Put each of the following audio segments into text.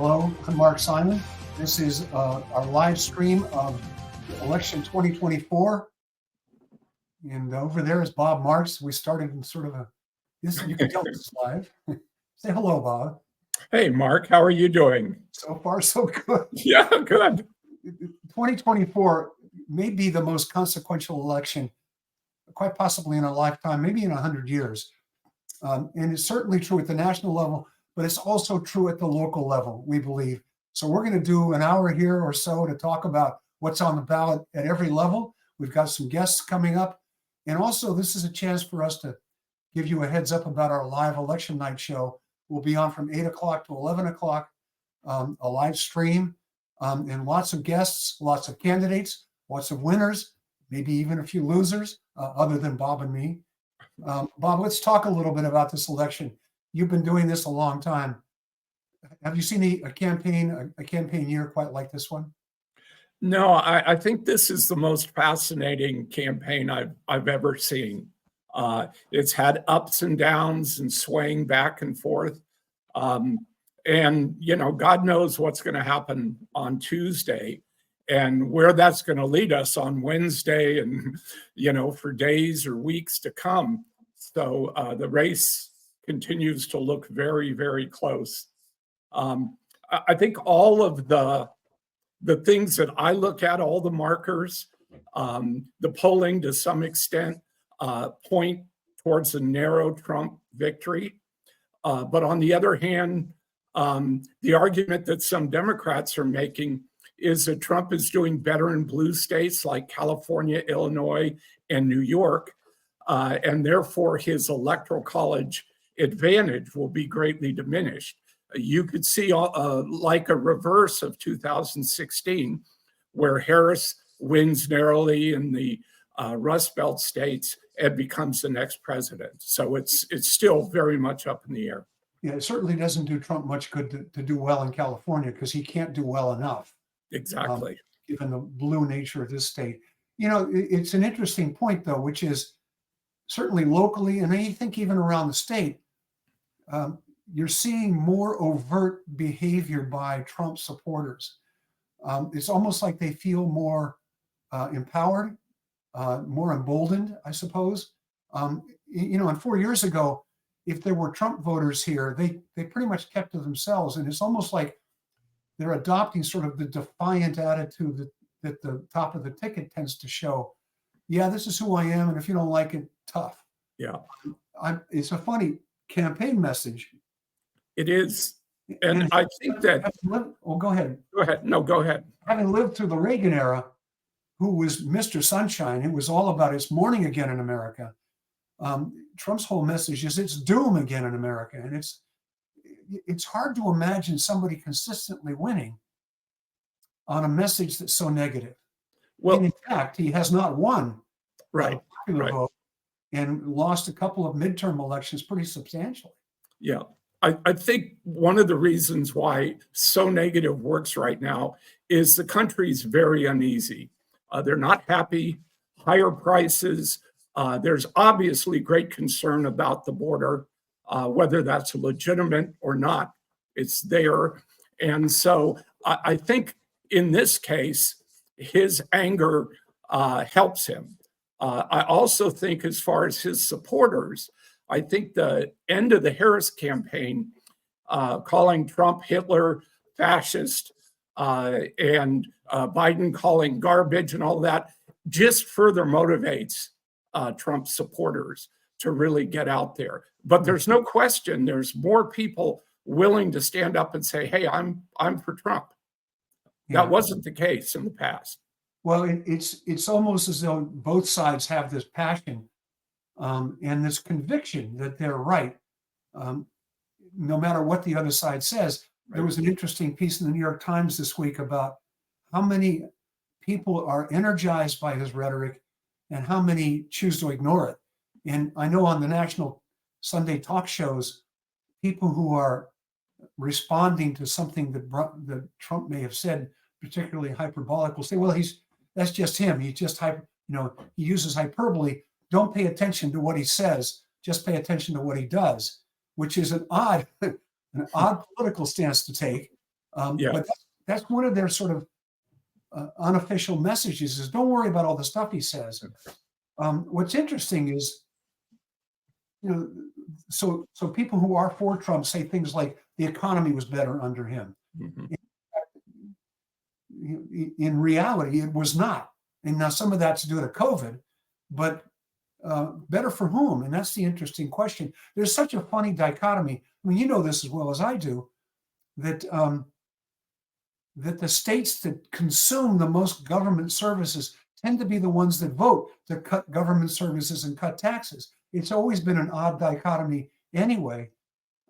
Hello, I'm Mark Simon. This is our live stream of election 2024. And over there is Bob Marks. We started in sort of this, you can tell this is live. Say hello, Bob. Hey, Mark, how are you doing? So far, so good. Yeah, good. 2024 may be the most consequential election, quite possibly in a lifetime, maybe in 100 years. And it's certainly true at the national level, but it's also true at the local level, we believe. So we're going to do an hour here or so to talk about what's on the ballot at every level. We've got some guests coming up. And also, this is a chance for us to give you a heads up about our live election night show. We'll be on from 8 o'clock to 11 o'clock, a live stream, and lots of guests, lots of candidates, lots of winners, maybe even a few losers, other than Bob and me. Bob, let's talk a little bit about this election. You've been doing this a long time. Have you seen a campaign year quite like this one? No, I think this is the most fascinating campaign I've ever seen. It's had ups and downs and swaying back and forth. And, you know, God knows what's going to happen on Tuesday and where that's going to lead us on Wednesday and, you know, for days or weeks to come. So the race continues to look very, very close. I think all of the things that I look at, all the markers, the polling to some extent point towards a narrow Trump victory. But on the other hand, the argument that some Democrats are making is that Trump is doing better in blue states like California, Illinois, and New York, and therefore his electoral college advantage will be greatly diminished. You could see like a reverse of 2016, where Harris wins narrowly in the Rust Belt states and becomes the next president. So it's still very much up in the air. Yeah, it certainly doesn't do Trump much good to do well in California because he can't do well enough. Exactly. Given the blue nature of this state. You know, it's an interesting point, though, which is certainly locally, and I think even around the state, you're seeing more overt behavior by Trump supporters. It's almost like they feel more empowered, more emboldened, I suppose. You know, and 4 years ago, if there were Trump voters here, they pretty much kept to themselves. And it's almost like they're adopting sort of the defiant attitude that the top of the ticket tends to show. Yeah, this is who I am. And if you don't like it, tough. Yeah. It's a funny campaign message. It is. And I think that... Well, go ahead. Go ahead. No, go ahead. Having lived through the Reagan era, who was Mr. Sunshine, it was all about it's morning again in America. Trump's whole message is it's doom again in America. And it's hard to imagine somebody consistently winning on a message that's so negative. Well, and in fact, he has not won right, vote and lost a couple of midterm elections pretty substantially. Yeah. I think one of the reasons why so negative works right now is the country's very uneasy. They're not happy, higher prices. There's obviously great concern about the border, whether that's legitimate or not. It's there. And so I think in this case, his anger helps him. I also think as far as his supporters, I think the end of the Harris campaign, calling Trump Hitler, fascist, and Biden calling garbage and all that, just further motivates Trump supporters to really get out there. But there's no question there's more people willing to stand up and say, hey, I'm for Trump. Yeah. That wasn't the case in the past. Well, it's almost as though both sides have this passion and this conviction that they're right, no matter what the other side says. Right. There was an interesting piece in the New York Times this week about how many people are energized by his rhetoric and how many choose to ignore it. And I know on the national Sunday talk shows, people who are responding to something that Trump may have said, particularly hyperbolic, will say, well, that's just him. He's just he uses hyperbole. Don't pay attention to what he says. Just pay attention to what he does, which is an odd political stance to take. Yeah. But that's one of their sort of unofficial messages is don't worry about all the stuff he says. What's interesting is, so people who are for Trump say things like the economy was better under him. Mhm. In reality, it was not. And now some of that's due to COVID, but better for whom? And that's the interesting question. There's such a funny dichotomy. I mean, you know this as well as I do, that that the states that consume the most government services tend to be the ones that vote to cut government services and cut taxes. It's always been an odd dichotomy anyway.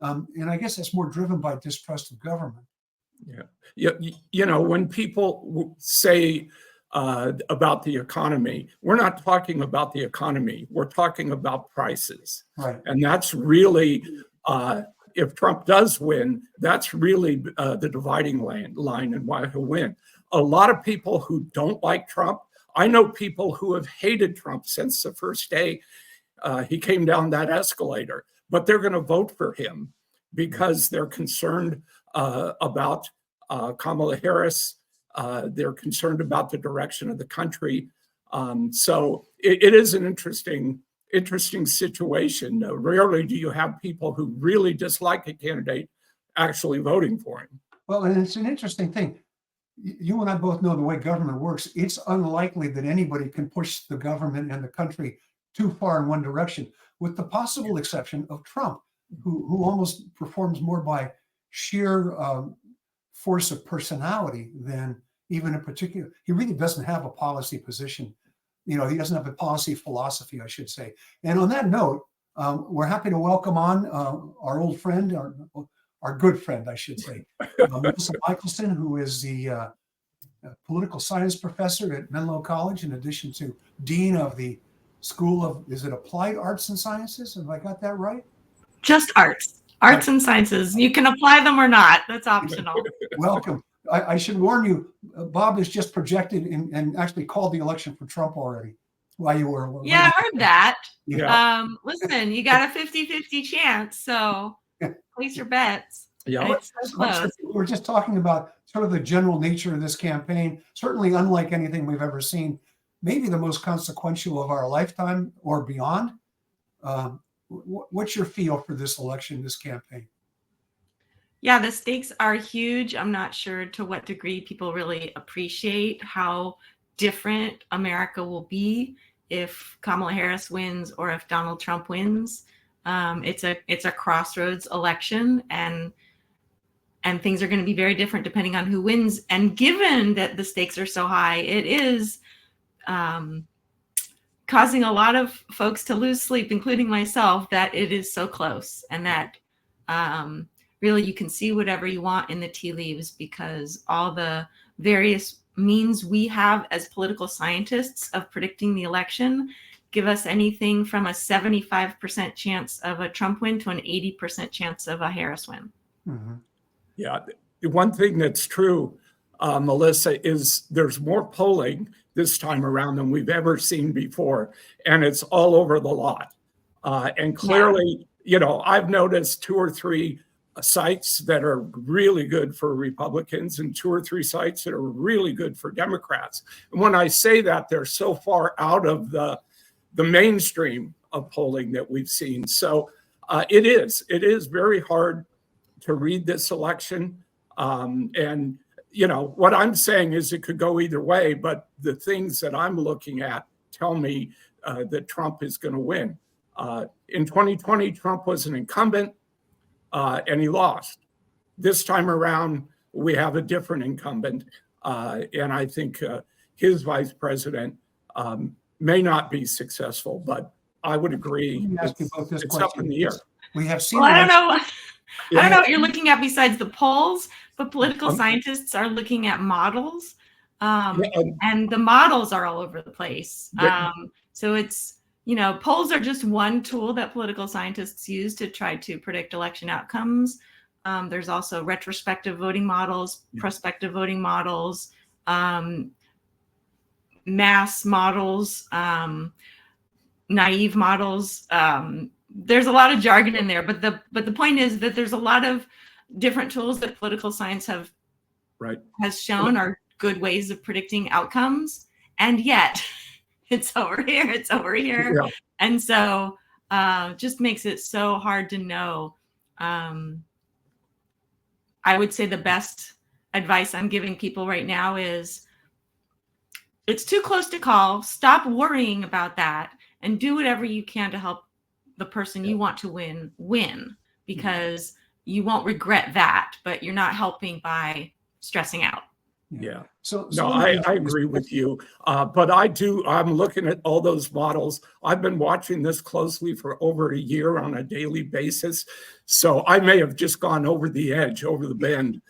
And I guess that's more driven by distrust of government. Yeah. When people say about the economy, we're not talking about the economy. We're talking about prices. Right. And that's really, if Trump does win, that's really the dividing line and why he'll win. A lot of people who don't like Trump, I know people who have hated Trump since the first day he came down that escalator, but they're going to vote for him because they're concerned about Kamala Harris. They're concerned about the direction of the country. So it is an interesting situation. Rarely do you have people who really dislike a candidate actually voting for him. Well, and it's an interesting thing. You and I both know the way government works. It's unlikely that anybody can push the government and the country too far in one direction, with the possible exception of Trump, who almost performs more by sheer force of personality than even a particular. He really doesn't have a policy position. He doesn't have a policy philosophy, I should say. And on that note, we're happy to welcome on our old friend, our good friend, I should say, Michelson, who is the political science professor at Menlo College, in addition to dean of the School of, is it Applied Arts and Sciences? Have I got that right? Just arts and sciences. You can apply them or not. That's optional. Welcome. I should warn you, Bob has just projected and actually called the election for Trump already while you were. Yeah, I heard that. Yeah. Listen, you got a 50-50 chance, so place your bets. Yeah. It's so close. We're just talking about sort of the general nature of this campaign, certainly unlike anything we've ever seen, maybe the most consequential of our lifetime or beyond. What's your feel for this election, this campaign? Yeah, the stakes are huge. I'm not sure to what degree people really appreciate how different America will be if Kamala Harris wins or if Donald Trump wins. It's a crossroads election, and things are going to be very different depending on who wins. And given that the stakes are so high, it is causing a lot of folks to lose sleep, including myself, that it is so close, and that really you can see whatever you want in the tea leaves, because all the various means we have as political scientists of predicting the election give us anything from a 75% chance of a Trump win to an 80% chance of a Harris win. Mm-hmm. Yeah. One thing that's true, Melissa, is there's more polling this time around than we've ever seen before, and it's all over the lot. And clearly, I've noticed 2 or 3 sites that are really good for Republicans and 2 or 3 sites that are really good for Democrats. And when I say that, they're so far out of the mainstream of polling that we've seen. So it is very hard to read this election. And what I'm saying is it could go either way, but the things that I'm looking at tell me that Trump is going to win. In 2020, Trump was an incumbent and he lost. This time around, we have a different incumbent. And I think his vice president may not be successful, but I would agree. Let me ask you about this it's question. up in the air. We have seen. Well, I don't know. I don't know what you're looking at besides the polls, but political scientists are looking at models, and the models are all over the place. So it's, polls are just one tool that political scientists use to try to predict election outcomes. There's also retrospective voting models, prospective voting models, mass models, naive models. There's a lot of jargon in there, but the point is that there's a lot of different tools that political science have has shown are good ways of predicting outcomes. And yet it's over here, it's over here. Yeah. And so just makes it so hard to know. I would say the best advice I'm giving people right now is it's too close to call. Stop worrying about that and do whatever you can to help the person you want to win, because you won't regret that, but you're not helping by stressing out. Yeah. So No, I agree with you. But I'm looking at all those models. I've been watching this closely for over a year on a daily basis. So I may have just gone over the edge, over the bend.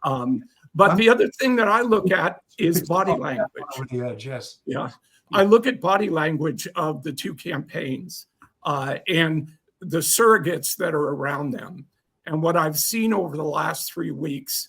But the other thing that I look at is body language. Over the edge, yes. Yeah. I look at body language of the two campaigns and the surrogates that are around them. And what I've seen over the last 3 weeks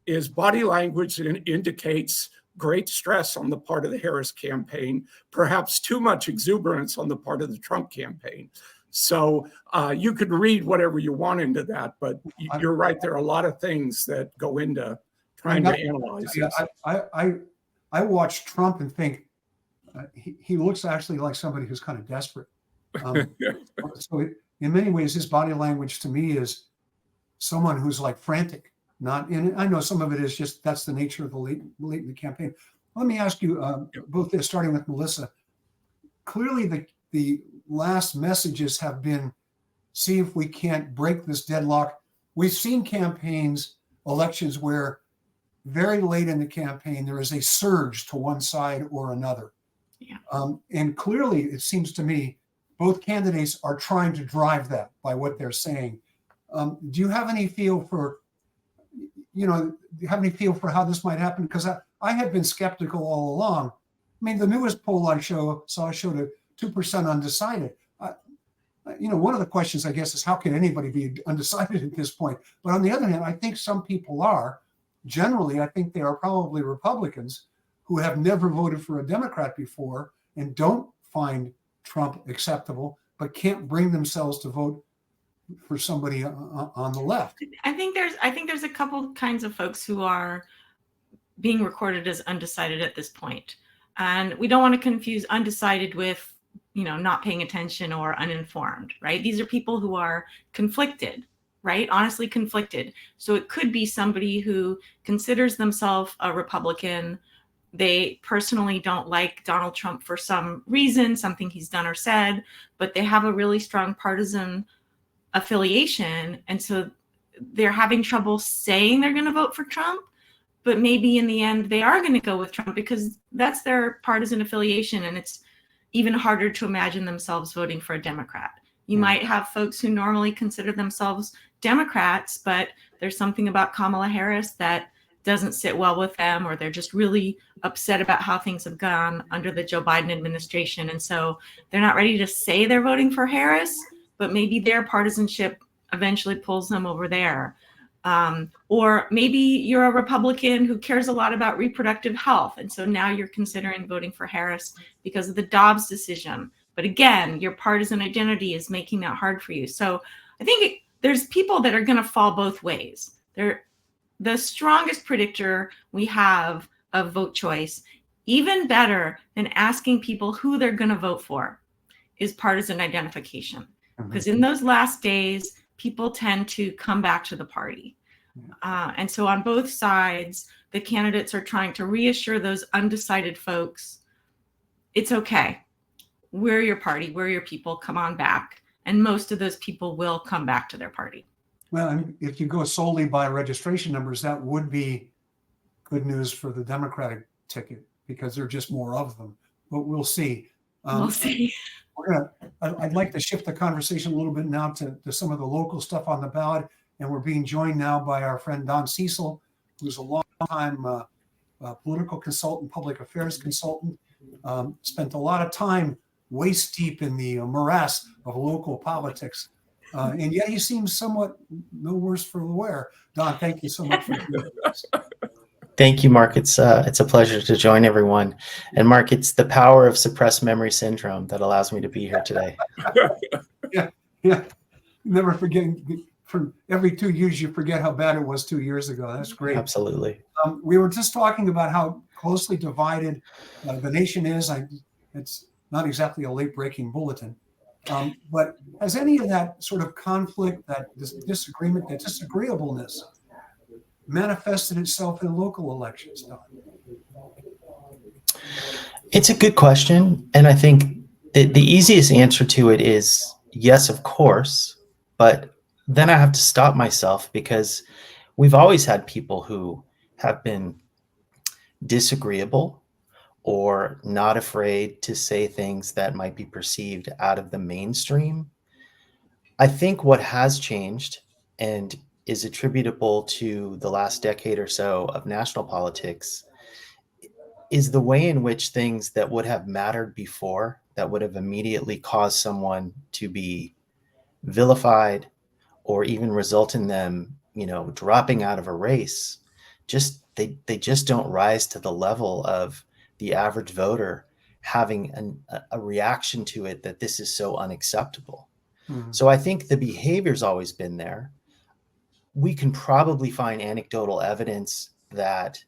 is body language that indicates great stress on the part of the Harris campaign, perhaps too much exuberance on the part of the Trump campaign. So you could read whatever you want into that, but you're right. There are a lot of things that go into trying to analyze this. I watch Trump and think he looks actually like somebody who's kind of desperate. So in many ways, his body language to me is someone who's like frantic. And I know some of it is just that's the nature of the late in the campaign. Let me ask you both this, starting with Melissa. Clearly, the last messages have been, see if we can't break this deadlock. We've seen elections where very late in the campaign, there is a surge to one side or another. Yeah. And clearly, it seems to me, both candidates are trying to drive that by what they're saying. Do you have any feel for how this might happen? Because I have been skeptical all along. I mean, the newest poll I saw showed a 2% undecided. One of the questions, I guess, is how can anybody be undecided at this point? But on the other hand, I think some people are. Generally, I think they are probably Republicans who have never voted for a Democrat before and don't find Trump acceptable, but can't bring themselves to vote for somebody on the left. I think there's a couple kinds of folks who are being recorded as undecided at this point. And we don't want to confuse undecided with, not paying attention or uninformed, right? These are people who are conflicted, right? Honestly conflicted. So it could be somebody who considers themselves a Republican. They personally don't like Donald Trump for some reason, something he's done or said, but they have a really strong partisan affiliation. And so they're having trouble saying they're going to vote for Trump, but maybe in the end they are going to go with Trump because that's their partisan affiliation. And it's even harder to imagine themselves voting for a Democrat. You might have folks who normally consider themselves Democrats, but there's something about Kamala Harris that doesn't sit well with them, or they're just really upset about how things have gone under the Joe Biden administration. And so they're not ready to say they're voting for Harris, but maybe their partisanship eventually pulls them over there. Or maybe you're a Republican who cares a lot about reproductive health. And so now you're considering voting for Harris because of the Dobbs decision. But again, your partisan identity is making that hard for you. So I think there's people that are going to fall both ways. They're the strongest predictor we have of vote choice, even better than asking people who they're going to vote for, is partisan identification. Because in those last days, people tend to come back to the party. And so on both sides, the candidates are trying to reassure those undecided folks, it's okay. We're your party. We're your people. Come on back. And most of those people will come back to their party. Well, and if you go solely by registration numbers, that would be good news for the Democratic ticket because there are just more of them. But we'll see. We'll see. I'd like to shift the conversation a little bit now to some of the local stuff on the ballot. And we're being joined now by our friend Don Cecil, who's a long-time political consultant, public affairs consultant, spent a lot of time waist deep in the morass of local politics. And yet he seems somewhat no worse for the wear. Don, thank you so much for doing this. Thank you, Mark. It's a pleasure to join everyone. And Mark, it's the power of suppressed memory syndrome that allows me to be here today. Yeah. Never forgetting. For every 2 years, you forget how bad it was 2 years ago. That's great. Absolutely. We were just talking about how closely divided the nation is. It's not exactly a late-breaking bulletin, but has any of that sort of conflict, that disagreement, that disagreeableness manifested itself in local elections, Don? It's a good question. And I think the easiest answer to it is yes, of course. But then I have to stop myself because we've always had people who have been disagreeable or not afraid to say things that might be perceived out of the mainstream. I think what has changed and is attributable to the last decade or so of national politics is the way in which things that would have mattered before, that would have immediately caused someone to be vilified or even result in them, dropping out of a race, they just don't rise to the level of the average voter having a reaction to it that this is so unacceptable. So I think the behavior's always been there. We can probably find anecdotal evidence that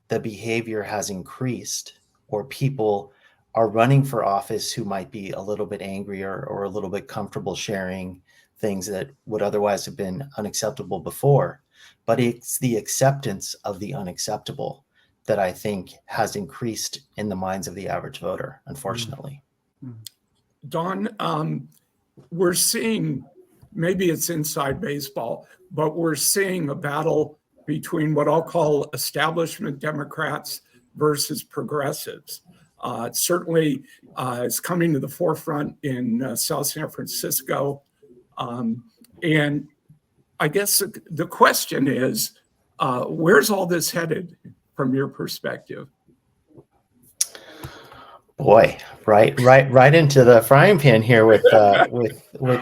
the behavior has increased, or people are running for office who might be a little bit angrier or a little bit comfortable sharing things that would otherwise have been unacceptable before. But it's the acceptance of the unacceptable that I think has increased in the minds of the average voter, unfortunately. Don, we're seeing, maybe it's inside baseball, but we're seeing a battle between what I'll call establishment Democrats versus progressives. Certainly, it's coming to the forefront in South San Francisco. And I guess the question is, where's all this headed from your perspective? Boy, right into the frying pan here with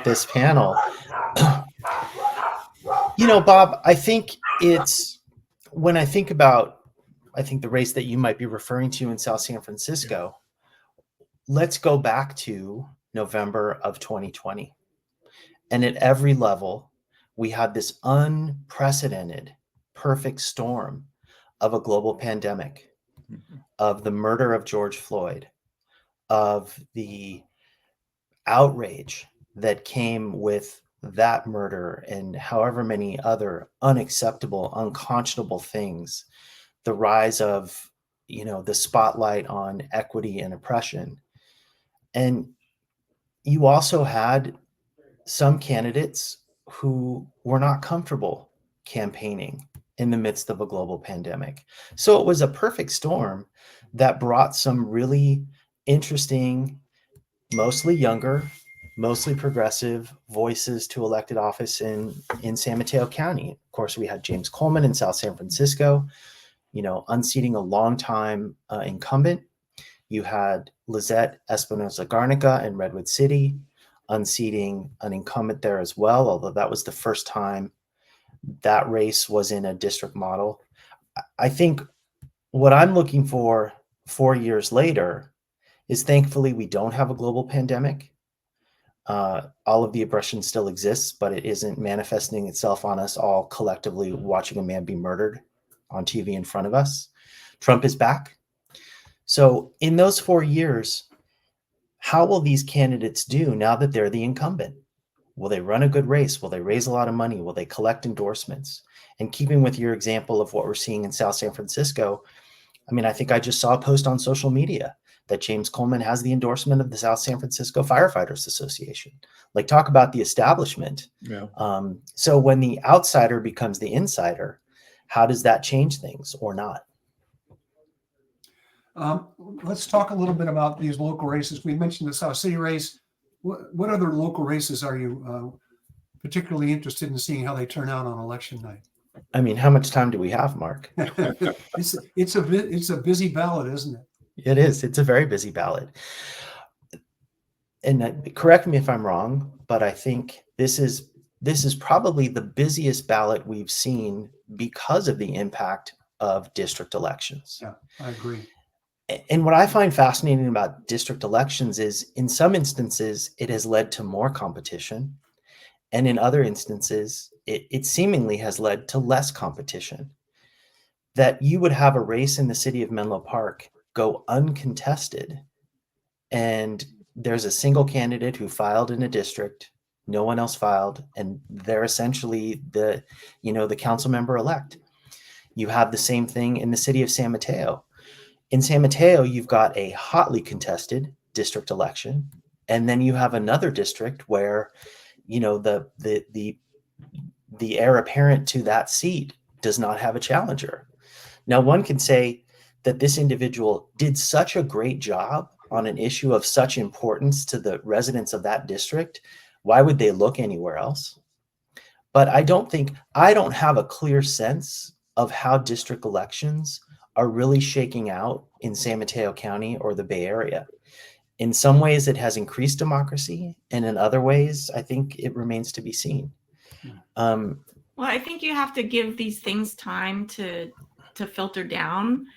this panel. Bob, I think when I think about, the race that you might be referring to in South San Francisco, let's go back to November of 2020. And at every level, we had this unprecedented perfect storm of a global pandemic, of the murder of George Floyd, of the outrage that came with that murder and however many other unacceptable, unconscionable things, the rise of, the spotlight on equity and oppression. And you also had some candidates who were not comfortable campaigning in the midst of a global pandemic. So it was a perfect storm that brought some really interesting, mostly younger, mostly progressive voices to elected office in San Mateo County. Of course, we had James Coleman in South San Francisco, unseating a longtime incumbent. You had Lizette Espinosa Garnica in Redwood City, unseating an incumbent there as well, although that was the first time that race was in a district model. I think what I'm looking for 4 years later is, thankfully, we don't have a global pandemic. All of the oppression still exists, but it isn't manifesting itself on us all collectively watching a man be murdered on TV in front of us. Trump is back. So in those 4 years, how will these candidates do now that they're the incumbent? Will they run a good race? Will they raise a lot of money? Will they collect endorsements? And keeping with your example of what we're seeing in South San Francisco, I think I just saw a post on social media that James Coleman has the endorsement of the South San Francisco Firefighters Association. Like, talk about the establishment. Yeah. So when the outsider becomes the insider, how does that change things or not? Let's talk a little bit about these local races. We mentioned the South City race. What other local races are you particularly interested in seeing how they turn out on election night? How much time do we have, Mark? It's a busy ballot, isn't it? It is. It's a very busy ballot. And correct me if I'm wrong, but I think this is probably the busiest ballot we've seen because of the impact of district elections. Yeah, I agree. And what I find fascinating about district elections is, in some instances, it has led to more competition. And in other instances, it seemingly has led to less competition. that you would have a race in the city of Menlo Park go uncontested, and there's a single candidate who filed in a district, no one else filed, and they're essentially the council member elect. You have the same thing in the city of San Mateo. In San Mateo, you've got a hotly contested district election, and then you have another district where, the heir apparent to that seat does not have a challenger. Now, one can say that this individual did such a great job on an issue of such importance to the residents of that district. Why would they look anywhere else? But I don't have a clear sense of how district elections are really shaking out in San Mateo County or the Bay Area. In some ways, it has increased democracy, and in other ways, I think it remains to be seen. Well, I think you have to give these things time to filter down.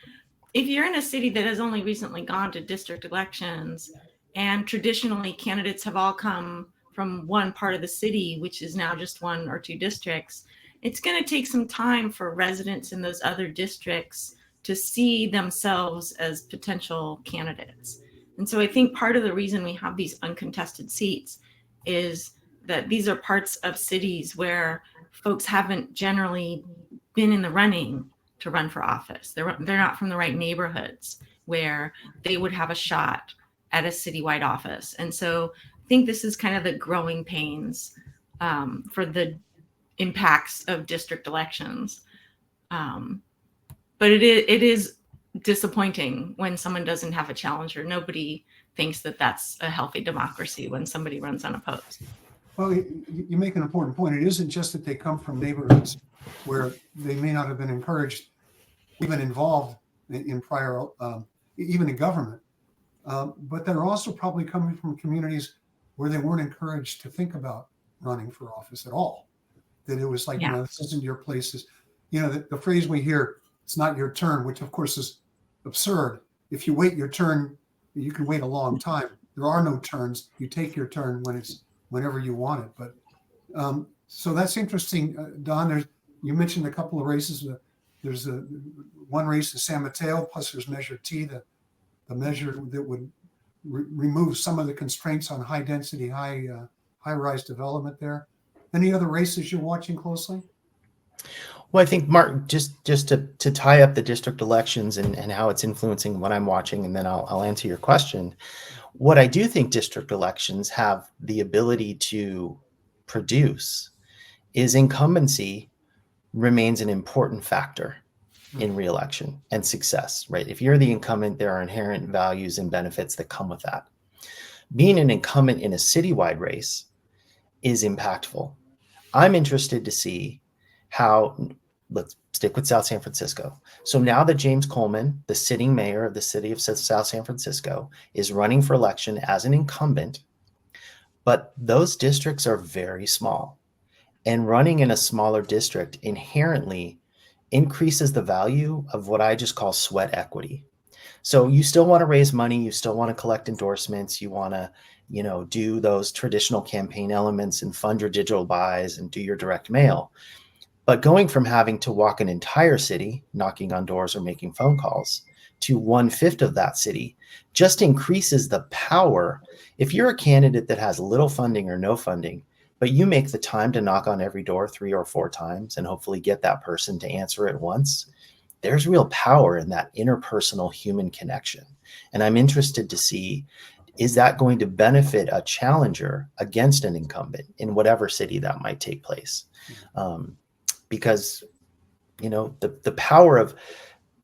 If you're in a city that has only recently gone to district elections, and traditionally candidates have all come from one part of the city, which is now just one or two districts, it's going to take some time for residents in those other districts to see themselves as potential candidates. And so I think part of the reason we have these uncontested seats is that these are parts of cities where folks haven't generally been in the running to run for office. They're not from the right neighborhoods where they would have a shot at a citywide office. And so I think this is kind of the growing pains for the impacts of district elections. But it is disappointing when someone doesn't have a challenger. Nobody thinks that that's a healthy democracy when somebody runs unopposed. Well, you make an important point. It isn't just that they come from neighborhoods where they may not have been encouraged, even involved in prior, even in government, but they're also probably coming from communities where they weren't encouraged to think about running for office at all. That it was like, this isn't your place. The phrase we hear, it's not your turn, which of course is absurd. If you wait your turn, you can wait a long time. There are no turns. You take your turn whenever you want it. But so that's interesting, Don. You mentioned a couple of races. There's one race in San Mateo, plus there's Measure T, the measure that would remove some of the constraints on high density, high-rise development there. Any other races you're watching closely? Well, I think, Mark, just to tie up the district elections and how it's influencing what I'm watching, and then I'll answer your question. What I do think district elections have the ability to produce is incumbency remains an important factor in re-election and success, right? If you're the incumbent, there are inherent values and benefits that come with that. Being an incumbent in a citywide race is impactful. I'm interested to see how, let's stick with South San Francisco. So now that James Coleman, the sitting mayor of the city of South San Francisco, is running for election as an incumbent, but those districts are very small. And running in a smaller district inherently increases the value of what I just call sweat equity. So you still want to raise money, you still want to collect endorsements, you want to, do those traditional campaign elements and fund your digital buys and do your direct mail. But going from having to walk an entire city, knocking on doors or making phone calls, to 1/5 of that city just increases the power. If you're a candidate that has little funding or no funding, but you make the time to knock on every door 3 or 4 times and hopefully get that person to answer it once, there's real power in that interpersonal human connection. And I'm interested to see, is that going to benefit a challenger against an incumbent in whatever city that might take place? Because, the power of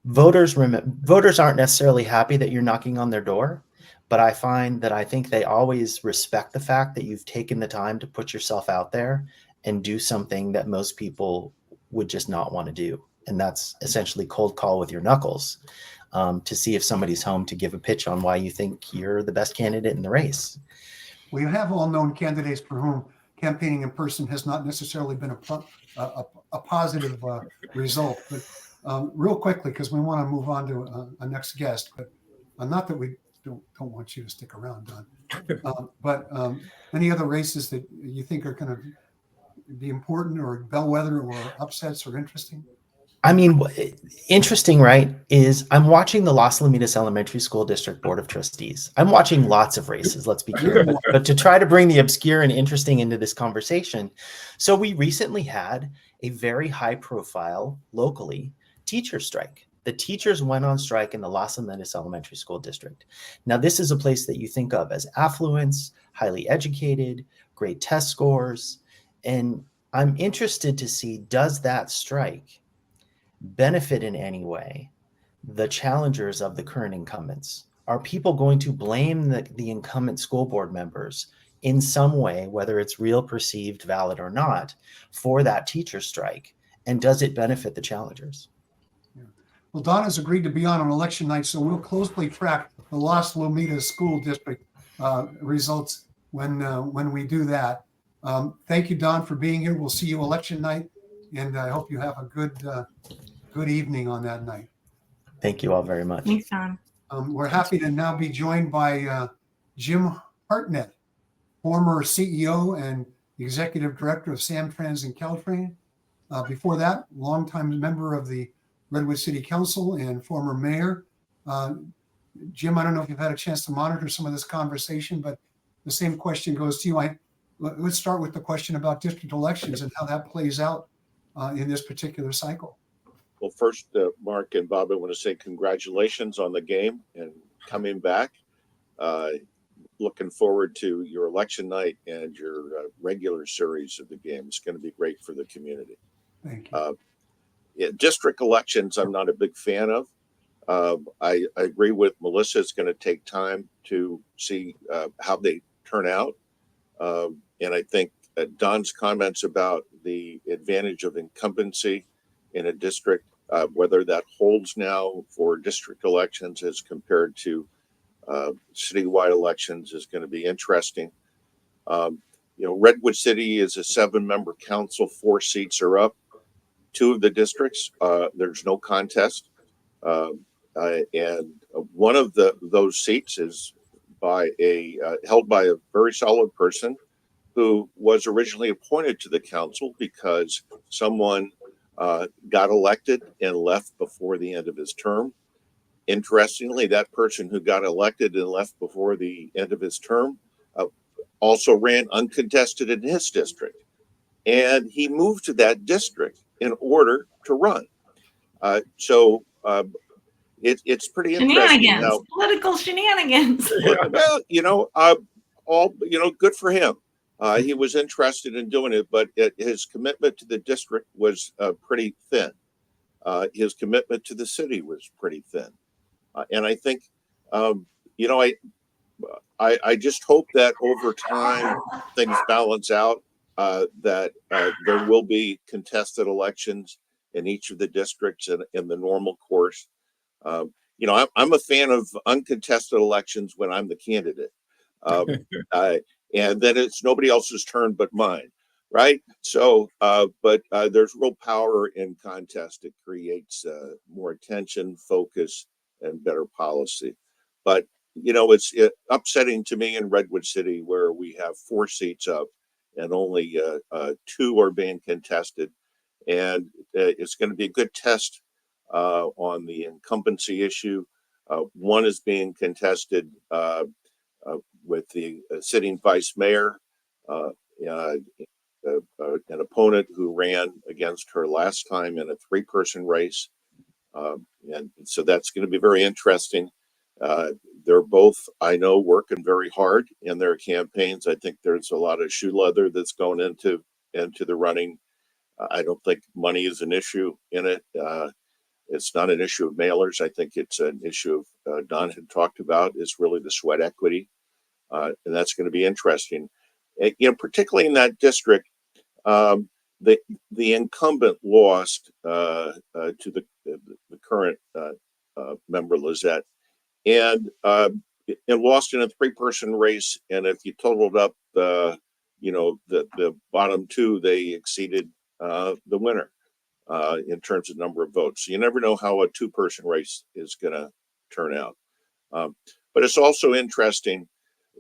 voters aren't necessarily happy that you're knocking on their door, but I think they always respect the fact that you've taken the time to put yourself out there and do something that most people would just not want to do. And that's essentially cold call with your knuckles to see if somebody's home to give a pitch on why you think you're the best candidate in the race. Well, you have all known candidates for whom campaigning in person has not necessarily been a positive result. But real quickly, because we want to move on to a next guest, but not that we don't want you to stick around, Don. But any other races that you think are going to be important or bellwether or upsets or interesting? I mean, interesting, right? Is I'm watching the Los Alamitos Elementary School District Board of Trustees. I'm watching lots of races, let's be clear, but to try to bring the obscure and interesting into this conversation. So we recently had a very high profile locally teacher strike. The teachers went on strike in the Los Alamitos Elementary School District. Now, this is a place that you think of as affluence, highly educated, great test scores. And I'm interested to see, does that strike benefit in any way the challengers of the current incumbents? Are people going to blame the incumbent school board members in some way, whether it's real, perceived, valid, or not, for that teacher strike? And does it benefit the challengers? Yeah. Well, Don has agreed to be on election night, so we'll closely track the Los Lomitas School District results when we do that. Thank you, Don, for being here. We'll see you election night, and I hope you have a good evening on that night. Thank you all very much. Thanks, Don. We're happy to now be joined by Jim Hartnett, former CEO and executive director of SamTrans and Caltrain. Before that, longtime member of the Redwood City Council and former mayor. Jim, I don't know if you've had a chance to monitor some of this conversation, but the same question goes to you. Let's start with the question about district elections and how that plays out in this particular cycle. Well, first, Mark and Bob, I want to say congratulations on the game and coming back. Looking forward to your election night and your regular series of the game. It's going to be great for the community. Thank you. Yeah, district elections, I'm not a big fan of. I agree with Melissa. It's going to take time to see how they turn out. And I think Don's comments about the advantage of incumbency in a district, whether that holds now for district elections as compared to citywide elections, is going to be interesting. Redwood City is a 7-member council. 4 seats are up. 2 of the districts, there's no contest. And one of those seats is held by a very solid person who was originally appointed to the council because someone got elected and left before the end of his term. Interestingly, that person who got elected and left before the end of his term also ran uncontested in his district. And he moved to that district in order to run. So it's pretty interesting. Shenanigans, political shenanigans. Well, good for him. He was interested in doing it, but his commitment to the district was pretty thin. His commitment to the city was pretty thin. And I think, I just hope that over time things balance out, that there will be contested elections in each of the districts in the normal course. I'm a fan of uncontested elections when I'm the candidate. And then it's nobody else's turn but mine, right? So, but there's real power in contest. It creates more attention, focus, and better policy. But, it's upsetting to me in Redwood City where we have 4 seats up and only 2 are being contested. And it's going to be a good test on the incumbency issue. 1 is being contested with the sitting vice mayor, an opponent who ran against her last time in a 3-person race. And so that's going to be very interesting. They're both, I know, working very hard in their campaigns. I think there's a lot of shoe leather that's going into the running. I don't think money is an issue in it. It's not an issue of mailers. I think it's an issue of, Don had talked about, is really the sweat equity. And that's going to be interesting. Particularly in that district, the incumbent lost to the current member, Lizette, and lost in a 3-person race. And if you totaled up the bottom 2, they exceeded the winner in terms of number of votes. So you never know how a 2-person race is going to turn out. But it's also interesting.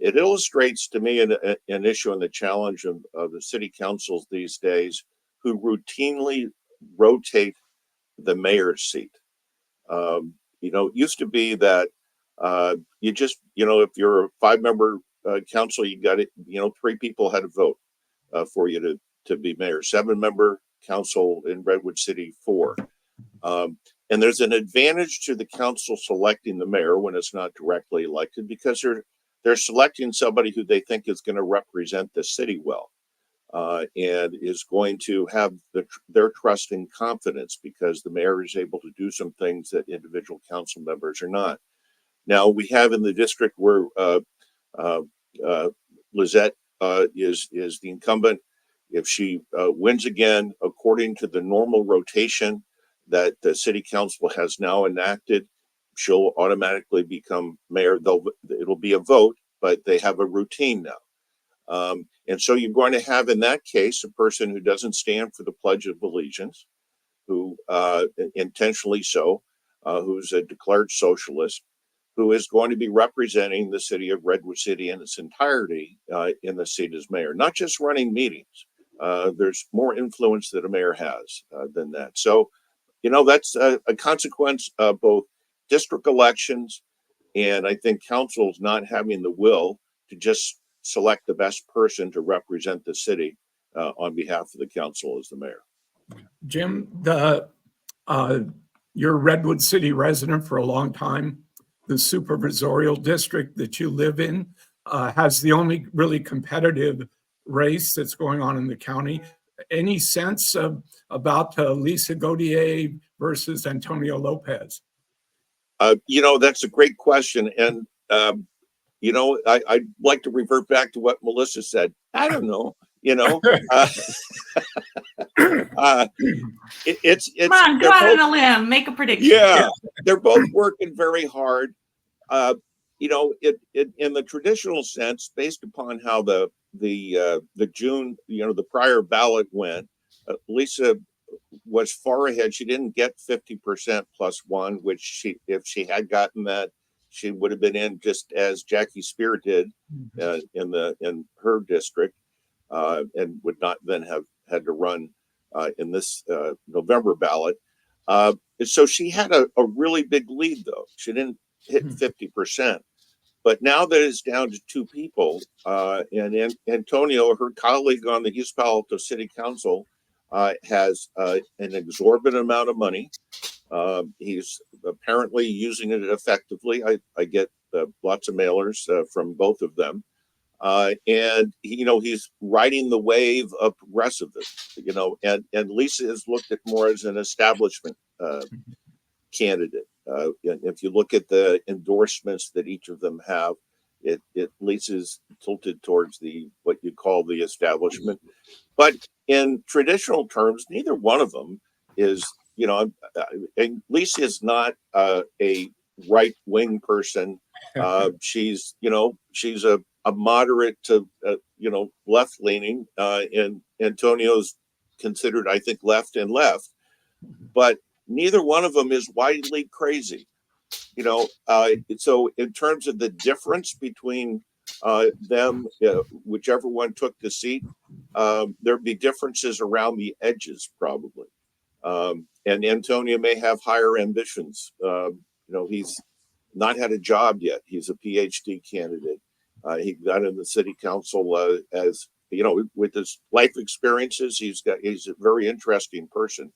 It illustrates to me an issue and the challenge of the city councils these days, who routinely rotate the mayor's seat. It used to be that you just, if you're a 5-member council, you got it, 3 people had to vote for you to be mayor. 7-member council in Redwood City, 4. And there's an advantage to the council selecting the mayor when it's not directly elected, because they're selecting somebody who they think is going to represent the city well, and is going to have their trust and confidence, because the mayor is able to do some things that individual council members are not. Now, we have in the district where Lizette is the incumbent. If she wins again, according to the normal rotation that the city council has now enacted, she'll automatically become mayor. It'll be a vote, but they have a routine now. And so you're going to have, in that case, a person who doesn't stand for the Pledge of Allegiance, who intentionally so, who's a declared socialist, who is going to be representing the city of Redwood City in its entirety in the seat as mayor, not just running meetings. There's more influence that a mayor has than that. So, that's a consequence of both district elections, and I think councils not having the will to just select the best person to represent the city on behalf of the council as the mayor. Jim, you're a Redwood City resident for a long time. The supervisorial district that you live in has the only really competitive race that's going on in the county. Any sense about Lisa Gaudier versus Antonio Lopez? That's a great question. And, I'd like to revert back to what Melissa said. I don't know, it's Come on, go out on a limb, make a prediction. Yeah, they're both working very hard. In the traditional sense, based upon how the June, the prior ballot went, Lisa was far ahead. She didn't get 50% plus 1, which if she had gotten that, she would have been in just as Jackie Spear did in her district, and would not then have had to run in this November ballot. So she had a really big lead, though. She didn't hit 50%. But now that it's down to 2 people, and Antonio, her colleague on the East Palo Alto City Council, has an exorbitant amount of money. He's apparently using it effectively. I get lots of mailers from both of them. And he's riding the wave of progressivism, and Lisa is looked at more as an establishment candidate. If you look at the endorsements that each of them have, Lisa's tilted towards what you call the establishment. But in traditional terms, neither one of them is, and Lisa is not a right-wing person. She's a moderate to, left-leaning, and Antonio's considered, I think, left, but neither one of them is widely crazy. So in terms of the difference between them, whichever one took the seat, there'd be differences around the edges probably. And Antonio may have higher ambitions. He's not had a job yet. He's a PhD candidate. He got in the city council as, with his life experiences, he's a very interesting person.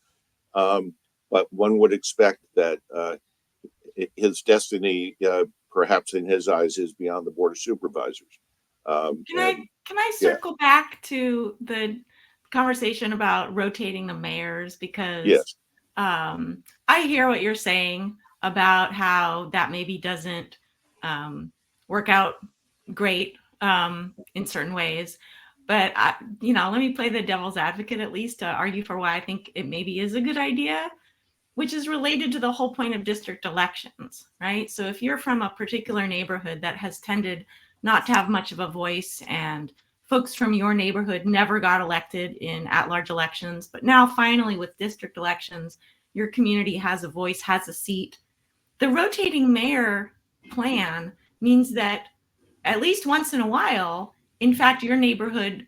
But one would expect that his destiny, perhaps in his eyes, is beyond the Board of Supervisors. Can I circle back to the conversation about rotating the mayors? Because yes. I hear what you're saying about how that maybe doesn't work out great in certain ways. But, let me play the devil's advocate, at least, to argue for why I think it maybe is a good idea, which is related to the whole point of district elections, right? So if you're from a particular neighborhood that has tended not to have much of a voice, and folks from your neighborhood never got elected in at-large elections, but now finally with district elections, your community has a voice, has a seat. The rotating mayor plan means that at least once in a while, in fact, your neighborhood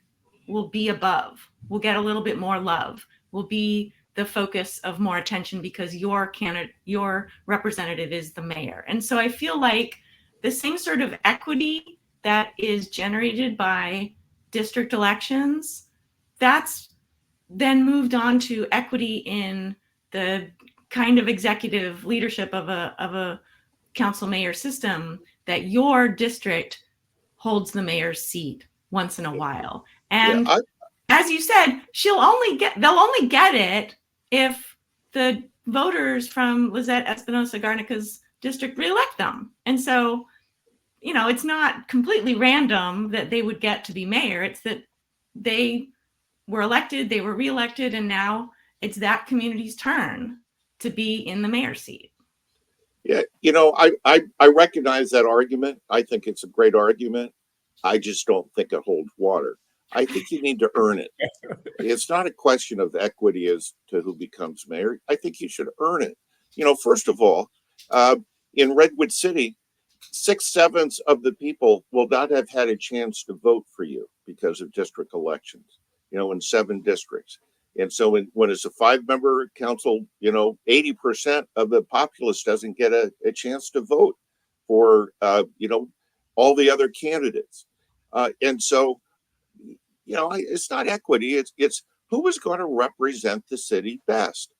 will be above, will get a little bit more love, will be the focus of more attention because your representative is the mayor. And so I feel like the same sort of equity that is generated by district elections, that's then moved on to equity in the kind of executive leadership of a council mayor system, that your district holds the mayor's seat once in a while. And as you said, they'll only get it if the voters from Lizette Espinosa Garnica's district reelect them. And so, it's not completely random that they would get to be mayor. It's that they were elected, they were reelected, and now it's that community's turn to be in the mayor's seat. Yeah, I recognize that argument. I think it's a great argument. I just don't think it holds water. I think you need to earn it. It's not a question of equity as to who becomes mayor. I think you should earn it. First of all, in Redwood City, 6/7 of the people will not have had a chance to vote for you because of district elections, in 7 districts. And so when it's a 5-member council, 80% of the populace doesn't get a chance to vote for, all the other candidates. And so, it's not equity. It's who is going to represent the city best.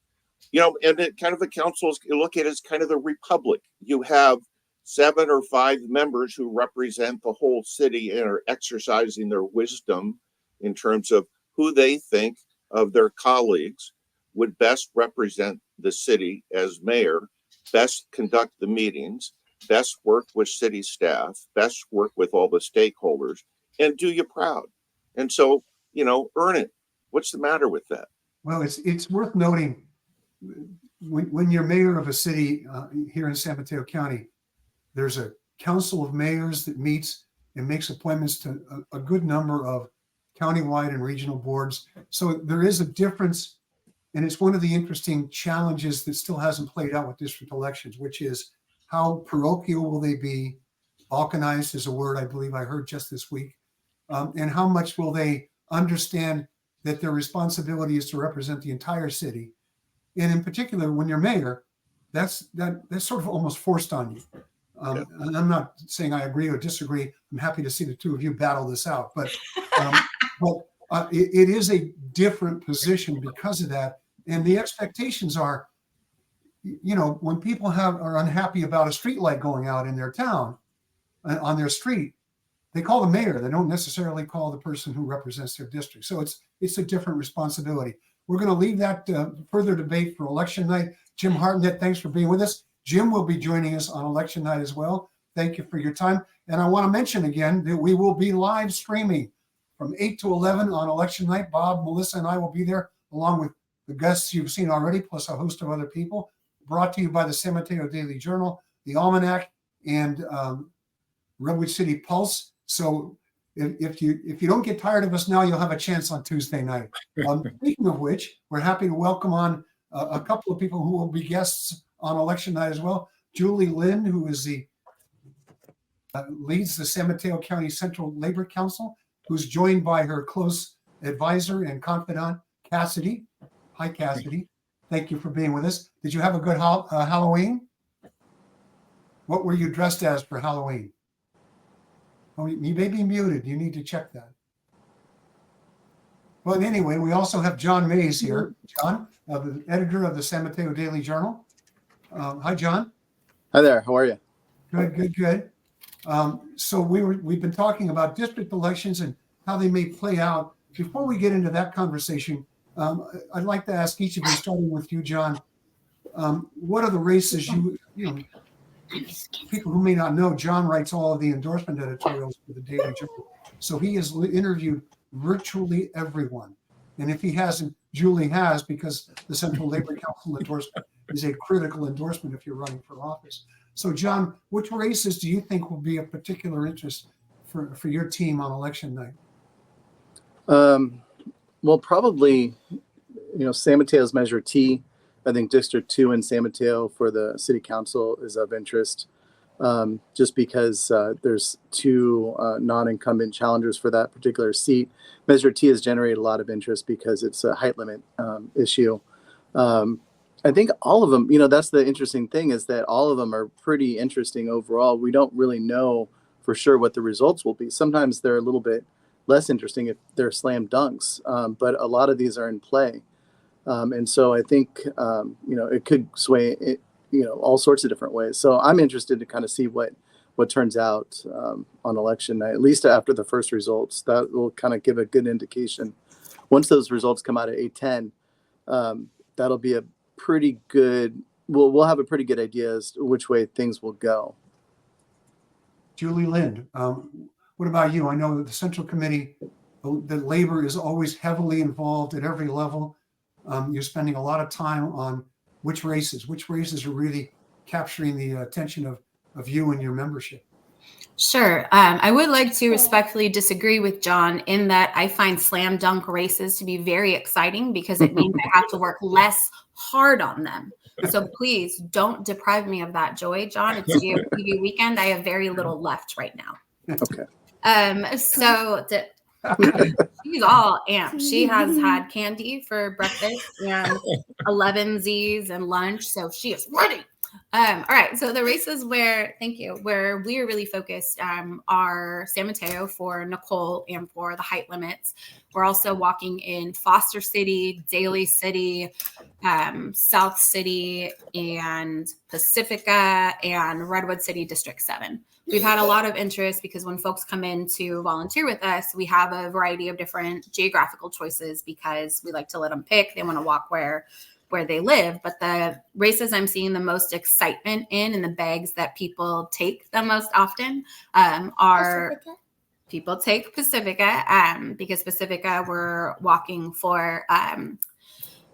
And it kind of the councils, you look at it as kind of the republic. You have 7 or 5 members who represent the whole city and are exercising their wisdom in terms of who they think of their colleagues would best represent the city as mayor, best conduct the meetings, best work with city staff, best work with all the stakeholders, and do you proud. And so, earn it. What's the matter with that? Well, it's worth noting when you're mayor of a city here in San Mateo County, there's a council of mayors that meets and makes appointments to a good number of countywide and regional boards. So there is a difference, and it's one of the interesting challenges that still hasn't played out with district elections, which is how parochial will they be? Balkanized is a word I believe I heard just this week. And how much will they understand that their responsibility is to represent the entire city? And in particular, when you're mayor, that's sort of almost forced on you. And I'm not saying I agree or disagree. I'm happy to see the two of you battle this out, but it is a different position because of that. And the expectations are, when people are unhappy about a street light going out in their town, on their street, they call the mayor. They don't necessarily call the person who represents their district. So it's a different responsibility. We're going to leave that further debate for election night. Jim Hartnett, thanks for being with us. Jim will be joining us on election night as well. Thank you for your time. And I want to mention again that we will be live streaming from 8 to 11 on election night. Bob, Melissa, and I will be there along with the guests you've seen already, plus a host of other people. Brought to you by the San Mateo Daily Journal, the Almanac, and Redwood City Pulse. So if you don't get tired of us now, you'll have a chance on Tuesday night. Speaking of which, we're happy to welcome on a couple of people who will be guests on election night as well. Julie Lynn, who is leads the San Mateo County Central Labor Council, who's joined by her close advisor and confidant, Cassidy. Hi, Cassidy. Thank you for being with us. Did you have a good Halloween? What were you dressed as for Halloween? Oh, you may be muted. You need to check that. Well, anyway, we also have John Mays here. John, the editor of the San Mateo Daily Journal. Hi, John. Hi there. How are you? Good. So we've been talking about district elections and how they may play out. Before we get into that conversation, I'd like to ask each of you, starting with you, John. What are the races people who may not know, John writes all of the endorsement editorials for the Daily Journal. So he has interviewed virtually everyone. And if he hasn't, Julie has, because the Central Labor Council endorsement is a critical endorsement if you're running for office. So John, which races do you think will be of particular interest for your team on election night? Well, probably, San Mateo's Measure T. I think District 2 in San Mateo for the City Council is of interest, just because there's 2 non-incumbent challengers for that particular seat. Measure T has generated a lot of interest because it's a height limit issue. I think all of them, that's the interesting thing, is that all of them are pretty interesting overall. We don't really know for sure what the results will be. Sometimes they're a little bit less interesting if they're slam dunks, but a lot of these are in play. And so I think, it could sway it, all sorts of different ways. So I'm interested to kind of see what turns out on election night, at least after the first results. That will kind of give a good indication. Once those results come out at 8:10, that'll be a pretty good, we'll have a pretty good idea as to which way things will go. Julie Lind, what about you? I know that the Central Committee, the labor is always heavily involved at every level. You're spending a lot of time on which races are really capturing the attention of you and your membership. Sure. I would like to respectfully disagree with John in that I find slam dunk races to be very exciting because it means I have to work less hard on them. So please don't deprive me of that joy, John. It's TV weekend. I have very little left right now. Okay. She's all amped. She has had candy for breakfast and 11 Z's and lunch. So she is ready. All right. So the races where we are really focused are San Mateo for Nicole and for the height limits. We're also walking in Foster City, Daly City, South City, and Pacifica, and Redwood City District 7. We've had a lot of interest because when folks come in to volunteer with us, we have a variety of different geographical choices because we like to let them pick. They want to walk where they live. But the races I'm seeing the most excitement in and the bags that people take the most often are Pacifica. People take Pacifica because Pacifica we're walking for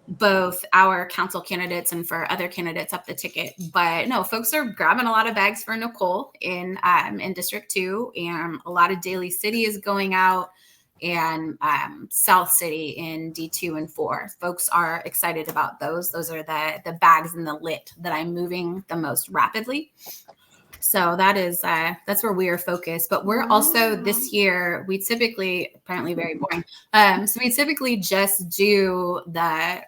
both our council candidates and for other candidates up the ticket. But no, folks are grabbing a lot of bags for Nicole in District 2, and a lot of Daly City is going out, and South City in D2 and 4. Folks are excited about those. Those are the bags in the lit that I'm moving the most rapidly. So that's where we are focused. But we're also this year, we typically, apparently very boring. So we typically just do the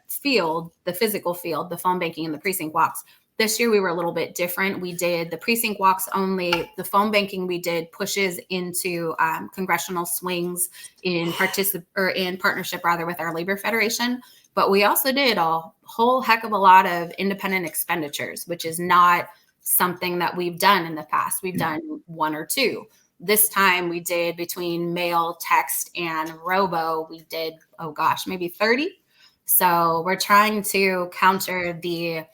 physical field, the phone banking and the precinct walks. This year we were a little bit different. We did the precinct walks only. The phone banking we did pushes into congressional swings in partnership with our labor federation. But we also did a whole heck of a lot of independent expenditures, which is not something that we've done in the past. We've done one or two. This time we did between mail, text, and robo, we did, maybe 30. So we're trying to counter the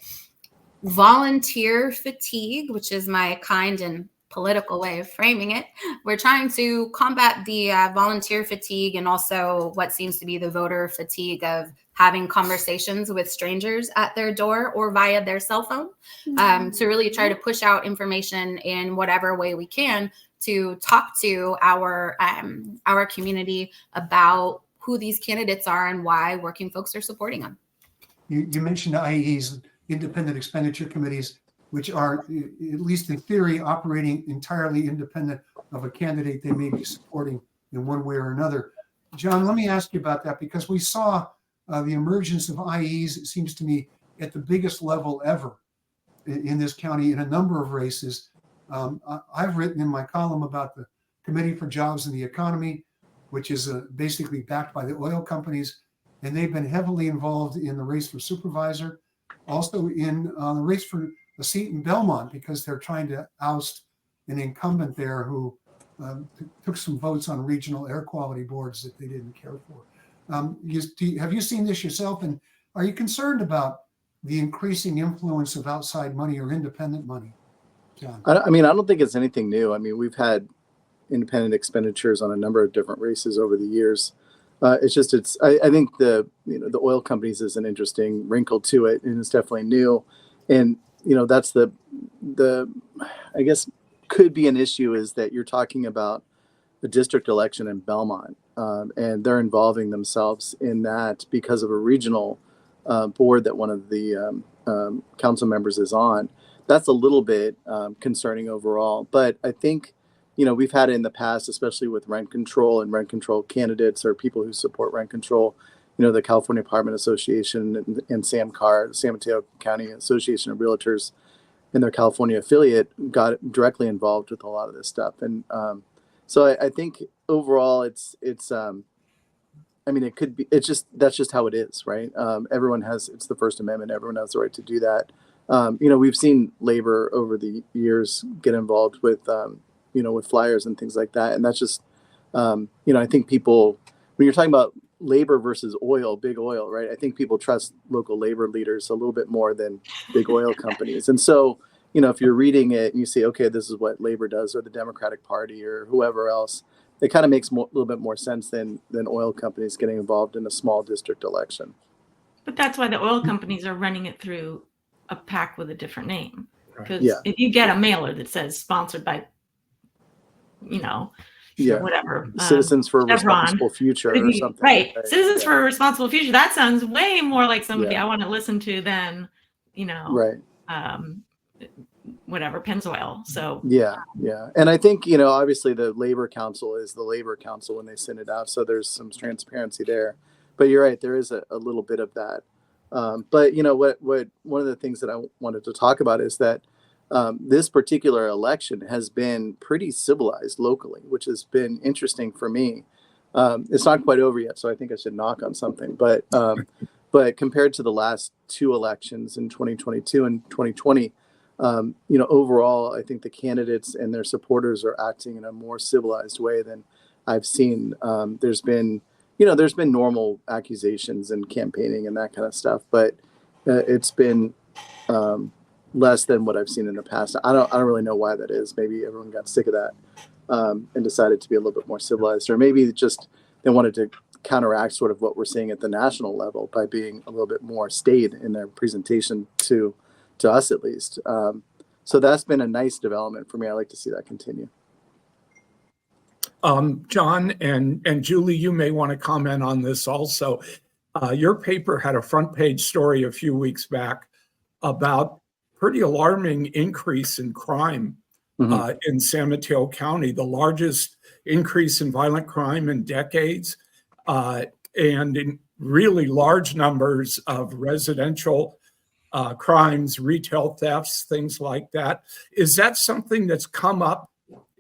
volunteer fatigue, which is my kind and political way of framing it. We're trying to combat the volunteer fatigue and also what seems to be the voter fatigue of having conversations with strangers at their door or via their cell phone, to really try to push out information in whatever way we can to talk to our community about who these candidates are and why working folks are supporting them. You mentioned IEs, independent expenditure committees, which are, at least in theory, operating entirely independent of a candidate they may be supporting in one way or another. John, let me ask you about that, because we saw the emergence of IEs, it seems to me, at the biggest level ever in this county in a number of races. I've written in my column about the Committee for Jobs and the Economy, which is basically backed by the oil companies, and they've been heavily involved in the race for supervisor, also in the race for a seat in Belmont, because they're trying to oust an incumbent there who took some votes on regional air quality boards that they didn't care for. Have you seen this yourself, and are you concerned about the increasing influence of outside money or independent money, John? I don't think it's anything new. We've had independent expenditures on a number of different races over the years. I think the oil companies is an interesting wrinkle to it, and it's definitely new. And that's the I guess could be an issue, is that you're talking about a district election in Belmont, and they're involving themselves in that because of a regional board that one of the council members is on. That's a little bit concerning overall. But I think, we've had it in the past, especially with rent control and rent control candidates or people who support rent control, the California Apartment Association and SamCAR, San Mateo County Association of Realtors, and their California affiliate got directly involved with a lot of this stuff. And so I think overall it's I mean, it could be, that's just how it is, right? Everyone it's the First Amendment. Everyone has the right to do that. We've seen labor over the years get involved with, with flyers and things like that. And that's just, I think people, when you're talking about labor versus oil, big oil, right? I think people trust local labor leaders a little bit more than big oil companies. And so, if you're reading it and you say, okay, this is what labor does, or the Democratic Party or whoever else, it kind of makes a little bit more sense than oil companies getting involved in a small district election. But that's why the oil companies are running it through a PAC with a different name. Because if you get a mailer that says sponsored by, whatever. Citizens for a Chevron. Responsible Future or something. Right. Citizens for a Responsible Future. That sounds way more like somebody I want to listen to than, right. Whatever, Pennzoil. So yeah. And I think, obviously the Labor Council is the Labor Council when they send it out. So there's some transparency there. But you're right, there is a little bit of that. But what one of the things that I wanted to talk about is that this particular election has been pretty civilized locally, which has been interesting for me. It's not quite over yet, so I think I should knock on something. But compared to the last two elections in 2022 and 2020, overall, I think the candidates and their supporters are acting in a more civilized way than I've seen. There's been normal accusations and campaigning and that kind of stuff, but it's been less than what I've seen in the past. I don't really know why that is. Maybe everyone got sick of that and decided to be a little bit more civilized, or maybe just they wanted to counteract sort of what we're seeing at the national level by being a little bit more staid in their presentation to us at least. So that's been a nice development for me. I like to see that continue. John and Julie, you may want to comment on this also. Your paper had a front page story a few weeks back about pretty alarming increase in crime in San Mateo County, the largest increase in violent crime in decades, and in really large numbers of residential crimes, retail thefts, things like that. Is that something that's come up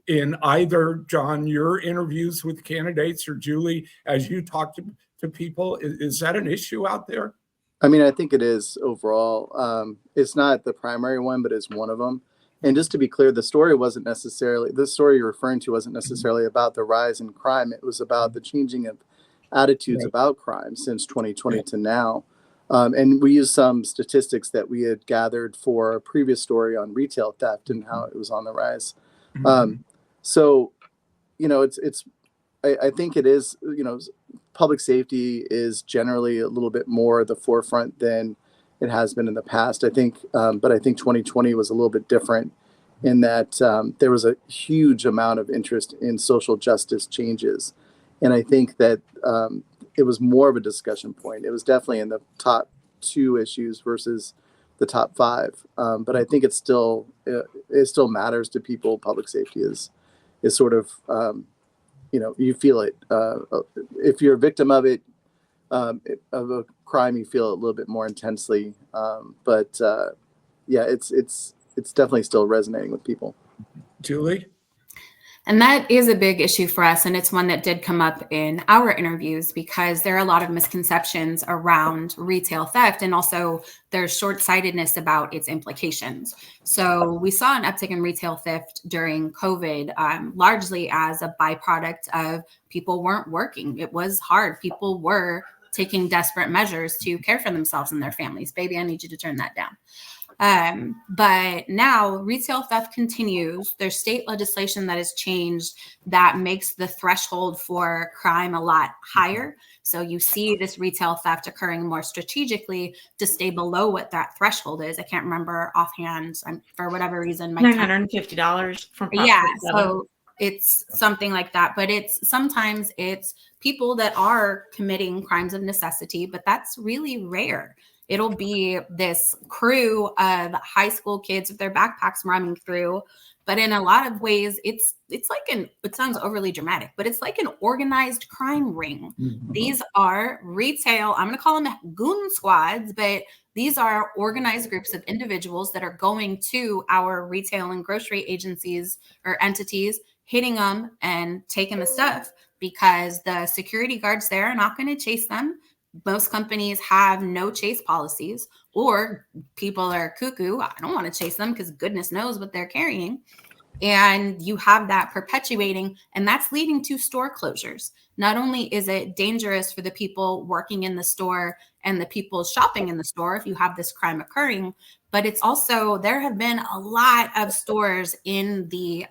in either, John, your interviews with candidates, or Julie, as you talk to people? Is that an issue out there? I mean, I think it is overall. It's not the primary one, but it's one of them. And just to be clear, the story you're referring to wasn't necessarily about the rise in crime. It was about the changing of attitudes about crime since 2020 to now. And we used some statistics that we had gathered for a previous story on retail theft and how it was on the rise. So, I think it is, public safety is generally a little bit more the forefront than it has been in the past. I think, but I think 2020 was a little bit different in that there was a huge amount of interest in social justice changes. And I think that it was more of a discussion point. It was definitely in the top 2 issues versus the top 5. But I think it still matters to people. Public safety is sort of, you feel it. If you're a victim of it, of a crime, you feel it a little bit more intensely. But it's definitely still resonating with people. Julie? And that is a big issue for us. And it's one that did come up in our interviews because there are a lot of misconceptions around retail theft, and also there's short-sightedness about its implications. So we saw an uptick in retail theft during COVID, largely as a byproduct of people weren't working. It was hard. People were taking desperate measures to care for themselves and their families. Baby, I need you to turn that down. But now retail theft continues. There's state legislation that has changed that makes the threshold for crime a lot higher. So you see this retail theft occurring more strategically to stay below what that threshold is. I can't remember offhand. For whatever reason, my $950 from Prop 47. So it's something like that. But sometimes it's people that are committing crimes of necessity, but that's really rare. It'll be this crew of high school kids with their backpacks running through. But in a lot of ways, it's like it sounds overly dramatic, but it's like an organized crime ring. Mhm. These are retail, I'm going to call them goon squads, but these are organized groups of individuals that are going to our retail and grocery agencies or entities, hitting them and taking the stuff, because the security guards there are not going to chase them. Most companies have no chase policies, or people are cuckoo. I don't want to chase them because goodness knows what they're carrying. And you have that perpetuating, and that's leading to store closures. Not only is it dangerous for the people working in the store and the people shopping in the store if you have this crime occurring, but it's also, there have been a lot of stores in the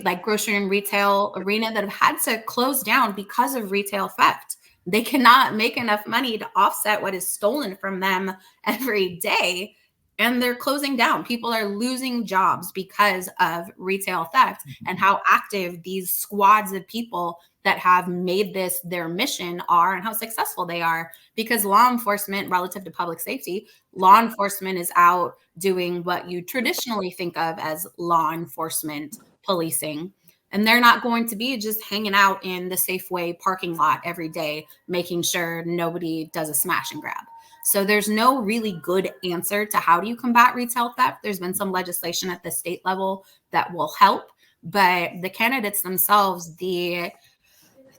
like grocery and retail arena that have had to close down because of retail theft. They cannot make enough money to offset what is stolen from them every day, and they're closing down. People are losing jobs because of retail theft, and how active these squads of people that have made this their mission are, and how successful they are. Because law enforcement, relative to public safety, law enforcement is out doing what you traditionally think of as law enforcement policing. And they're not going to be just hanging out in the Safeway parking lot every day, making sure nobody does a smash and grab. So there's no really good answer to how do you combat retail theft. There's been some legislation at the state level that will help, but the candidates themselves, the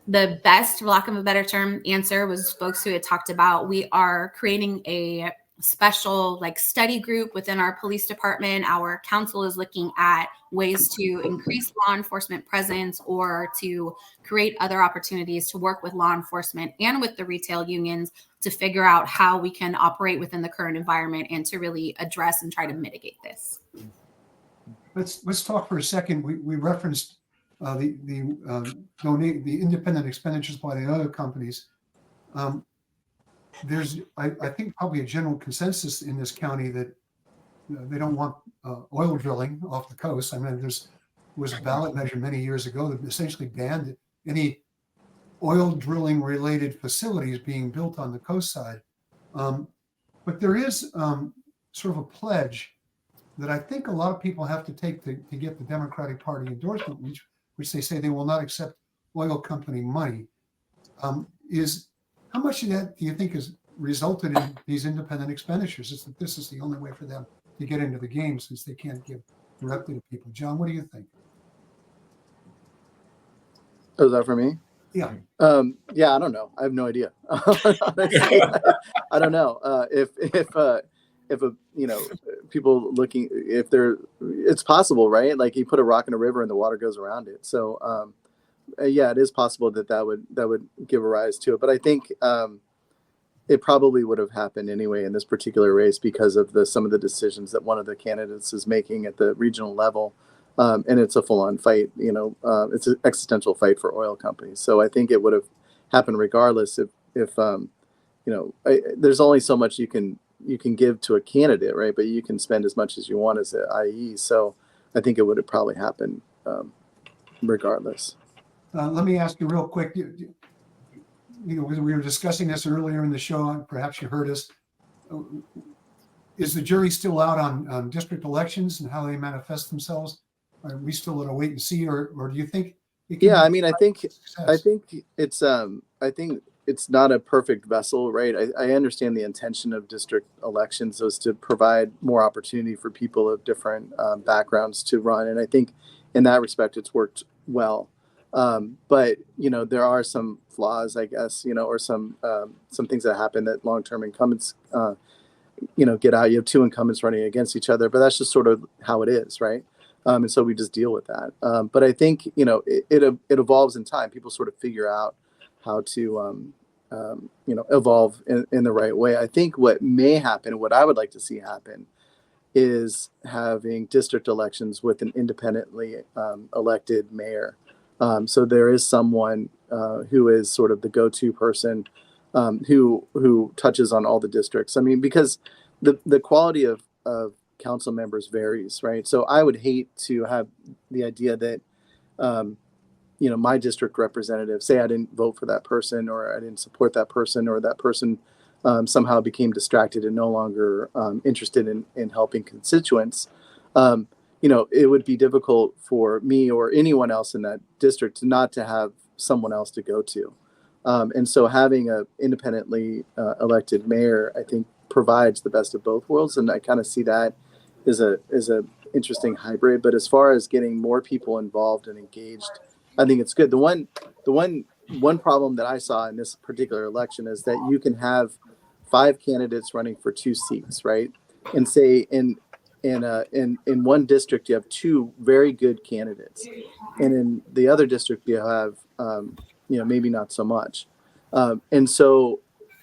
best, for lack of a better term, answer was folks who had talked about, we are creating a special like study group within our police department. Our council is looking at ways to increase law enforcement presence, or to create other opportunities to work with law enforcement and with the retail unions to figure out how we can operate within the current environment and to really address and try to mitigate this. Let's talk for a second. We referenced the independent expenditures by the other companies. There's, I think, probably a general consensus in this county that they don't want oil drilling off the coast. I mean, was a ballot measure many years ago that essentially banned any oil drilling related facilities being built on the coast side. But there is sort of a pledge that I think a lot of people have to take to get the Democratic Party endorsement, which they say they will not accept oil company money. How much of that do you think has resulted in these independent expenditures? Is that this is the only way for them to get into the game, since they can't give directly to people? John, what do you think? Oh, is that for me? Yeah. Yeah, I don't know. I have no idea. Honestly, I don't know. If people looking, it's possible, right? Like you put a rock in a river and the water goes around it. So, yeah, it is possible that would give a rise to it. But I think it probably would have happened anyway in this particular race because of some of the decisions that one of the candidates is making at the regional level. And it's a full-on fight, it's an existential fight for oil companies. So I think it would have happened regardless if there's only so much you can give to a candidate, right? But you can spend as much as you want as an IE. So I think it would have probably happened regardless. Let me ask you real quick. We were discussing this earlier in the show. Perhaps you heard us. Is the jury still out on district elections and how they manifest themselves? Are we still at a wait and see, or do you think? Yeah, I mean, I think it's not a perfect vessel, right? I understand the intention of district elections was to provide more opportunity for people of different backgrounds to run, and I think in that respect it's worked well. But there are some flaws, I guess, or some things that happen that long-term incumbents get out. You have two incumbents running against each other, but that's just sort of how it is, right? And so we just deal with that. But I think it evolves in time. People sort of figure out how to evolve in the right way. I think what may happen, what I would like to see happen, is having district elections with an independently elected mayor. So there is someone who is sort of the go-to person who touches on all the districts. I mean, because the quality of council members varies, right? So I would hate to have the idea that, my district representative, say I didn't vote for that person, or I didn't support that person, or that person somehow became distracted and no longer interested in helping constituents, it would be difficult for me or anyone else in that district not to have someone else to go to. And so having a independently elected mayor, I think, provides the best of both worlds. And I kind of see that as a interesting hybrid. But as far as getting more people involved and engaged, I think it's good. The one problem that I saw in this particular election is that you can have 5 candidates running for 2 seats, right? And say in one district you have 2 very good candidates, and in the other district you have maybe not so much. And so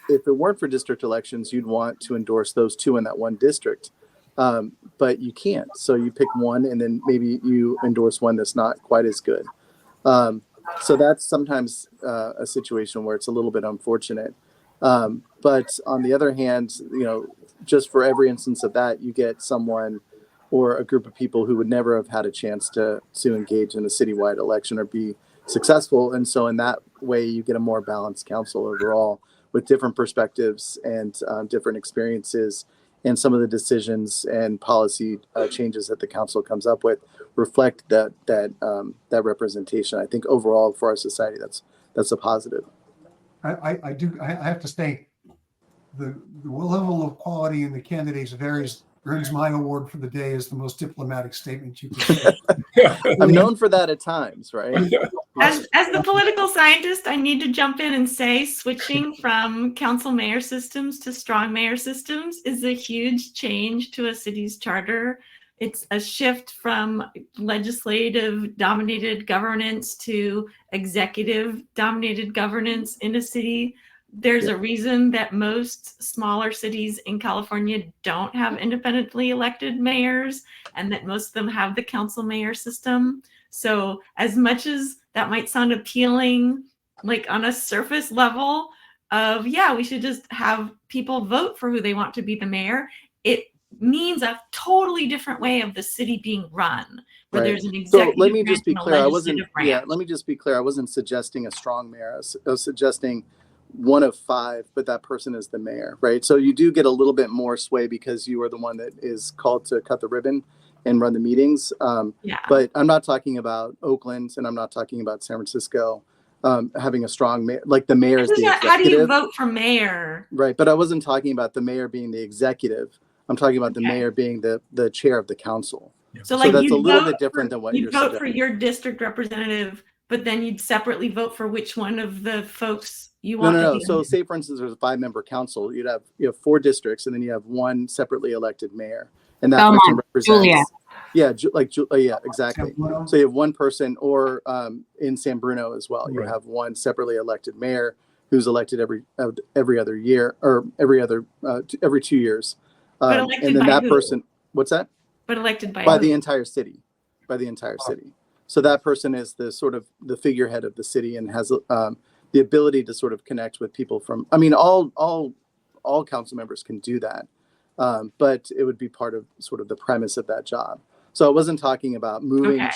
if it weren't for district elections, you'd want to endorse those 2 in that one district, but you can't. So you pick one, and then maybe you endorse one that's not quite as good. So that's sometimes a situation where it's a little bit unfortunate. But on the other hand, just for every instance of that, you get someone or a group of people who would never have had a chance to engage in a citywide election or be successful. And so in that way, you get a more balanced council overall with different perspectives and different experiences. And some of the decisions and policy changes that the council comes up with reflect that representation. I think overall for our society, that's a positive. I have to say, the level of quality in the candidates earns my award for the day as the most diplomatic statement you can say. I'm known for that at times, right? As the political scientist, I need to jump in and say switching from council mayor systems to strong mayor systems is a huge change to a city's charter. It's a shift from legislative dominated governance to executive dominated governance in a city. There's a reason that most smaller cities in California don't have independently elected mayors, and that most of them have the council mayor system. So as much as that might sound appealing, like on a surface level of, we should just have people vote for who they want to be the mayor, it means a totally different way of the city being run, where there's an executive. So let me just be clear. Let me just be clear. I wasn't suggesting a strong mayor. I was suggesting one of 5, but that person is the mayor, right? So you do get a little bit more sway because you are the one that is called to cut the ribbon and run the meetings. But I'm not talking about Oakland, and I'm not talking about San Francisco having a strong mayor, like the mayor is the executive. How do you vote for mayor? Right, but I wasn't talking about the mayor being the executive. I'm talking about the mayor being the chair of the council. So that's a little bit different than what you're vote suggesting. for your district representative, but then you'd separately vote for which one of the folks you want. No. So say, for instance, there's a 5-member council. You have 4 districts, and then you have one separately elected mayor, and that person represents. Julia. Yeah, exactly. So you have one person, or in San Bruno as well, you have one separately elected mayor who's elected every other year, or every 2 years. And then that person, what's that? But elected by the entire city, So that person is the sort of the figurehead of the city and has the ability to sort of connect with people from. I mean, all council members can do that, but it would be part of sort of the premise of that job. So I wasn't talking about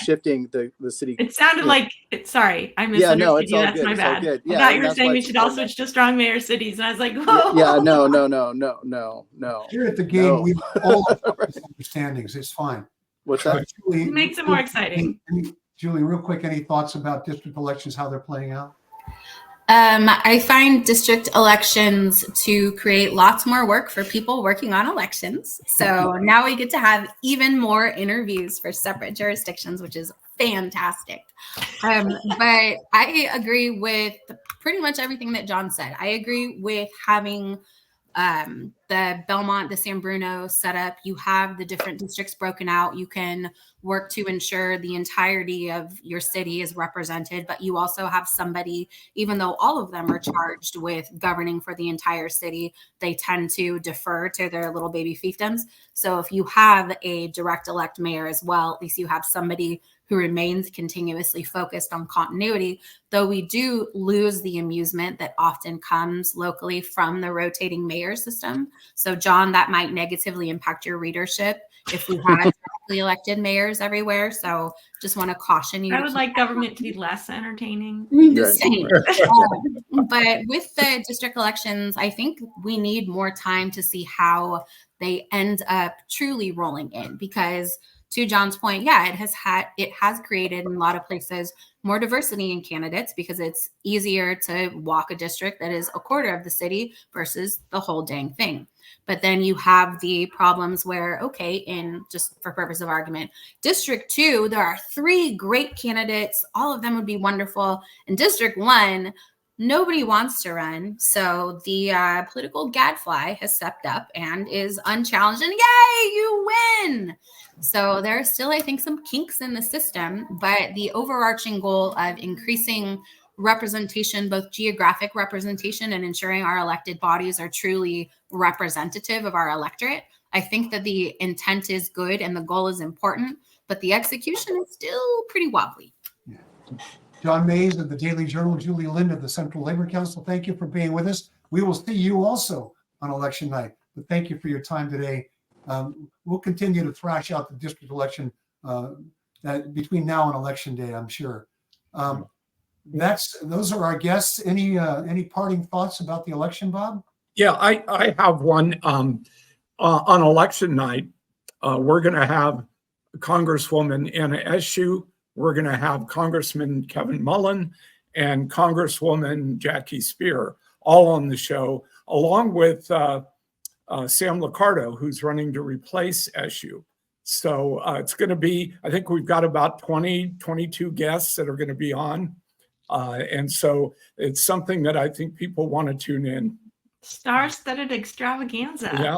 shifting the city. It sounded like sorry, I misunderstood you. That's my bad. I thought you were saying we should all switch to strong mayor cities, and I was like, whoa. No. Here at the game, we all have understandings. It's fine. What's that? Julie, It makes it more exciting. Julie, real quick, any thoughts about district elections, how they're playing out? I find district elections to create lots more work for people working on elections. So now we get to have even more interviews for separate jurisdictions, which is fantastic. But I agree with pretty much everything that John said. I agree with having the Belmont, the San Bruno setup. You have the different districts broken out. You can work to ensure the entirety of your city is represented, but you also have somebody, even though all of them are charged with governing for the entire city, they tend to defer to their little baby fiefdoms. So if you have a direct elect mayor as well, at least you have somebody who remains continuously focused on continuity, though we do lose the amusement that often comes locally from the rotating mayor system. So John, that might negatively impact your readership if we had directly elected mayors everywhere. So just want to caution you. I would like government to be less entertaining. The Right. same. But with the district elections, I think we need more time to see how they end up truly rolling in, because to John's point, yeah, it has created in a lot of places more diversity in candidates, because it's easier to walk a district that is a quarter of the city versus the whole dang thing. But then you have the problems where, okay, in just for purpose of argument, District 2, there are 3 great candidates. All of them would be wonderful. In District 1, nobody wants to run. So the political gadfly has stepped up and is unchallenged, and yay, you win. So there are still, I think, some kinks in the system, but the overarching goal of increasing representation, both geographic representation and ensuring our elected bodies are truly representative of our electorate, I think that the intent is good and the goal is important, but the execution is still pretty wobbly. Yeah. John Mays of the Daily Journal, Julie Lind of the Central Labor Council, thank you for being with us. We will see you also on election night, but thank you for your time today. We'll continue to thrash out the district election between now and election day, I'm sure. Those are our guests. Any parting thoughts about the election, Bob? Yeah, I have one. On election night, we're going to have Congresswoman Anna Eshoo. We're going to have Congressman Kevin Mullen and Congresswoman Jackie Spear all on the show, along with Sam Liccardo, who's running to replace Eshoo. So it's going to be, I think we've got about 22 guests that are going to be on. And so it's something that I think people want to tune in. Star-studded extravaganza. Yeah,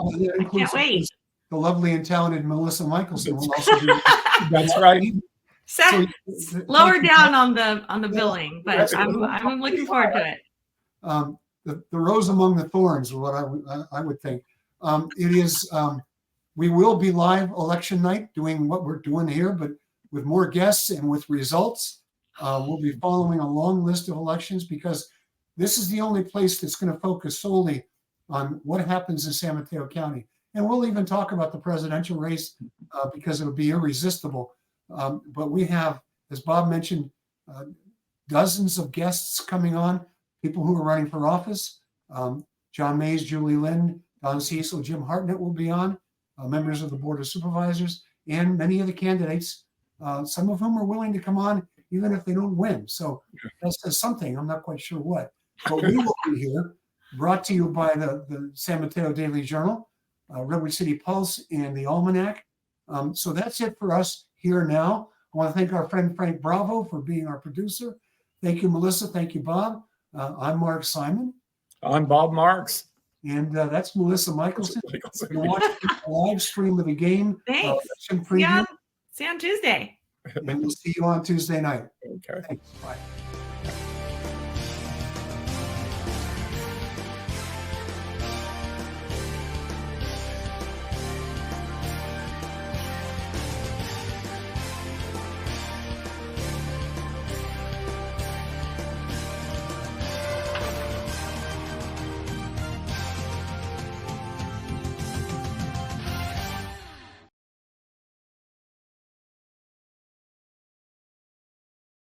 Can't wait. The lovely and talented Melissa Michelson will also be. that's right. Set lower down on the billing, but I'm looking forward to it. The rose among the thorns is what I would think. It is. We will be live election night doing what we're doing here, but with more guests and with results. We'll be following a long list of elections, because this is the only place that's going to focus solely on what happens in San Mateo County. And we'll even talk about the presidential race because it'll be irresistible. But we have, as Bob mentioned, dozens of guests coming on, people who are running for office. John Mays, Julie Lind, Don Cecil, Jim Hartnett will be on, members of the Board of Supervisors, and many of the candidates, some of whom are willing to come on even if they don't win. So that says something. I'm not quite sure what. But we will be here, brought to you by the San Mateo Daily Journal, Redwood City Pulse, and the Almanac. So that's it for us here now. I want to thank our friend Frank Bravo for being our producer. Thank you, Melissa. Thank you, Bob. I'm Mark Simon. I'm Bob Marks. And that's Melissa Michelson. You're watching a live stream of the game. Thanks. Preview, See you on Tuesday. and we'll see you on Tuesday night. Okay. Thanks. Bye.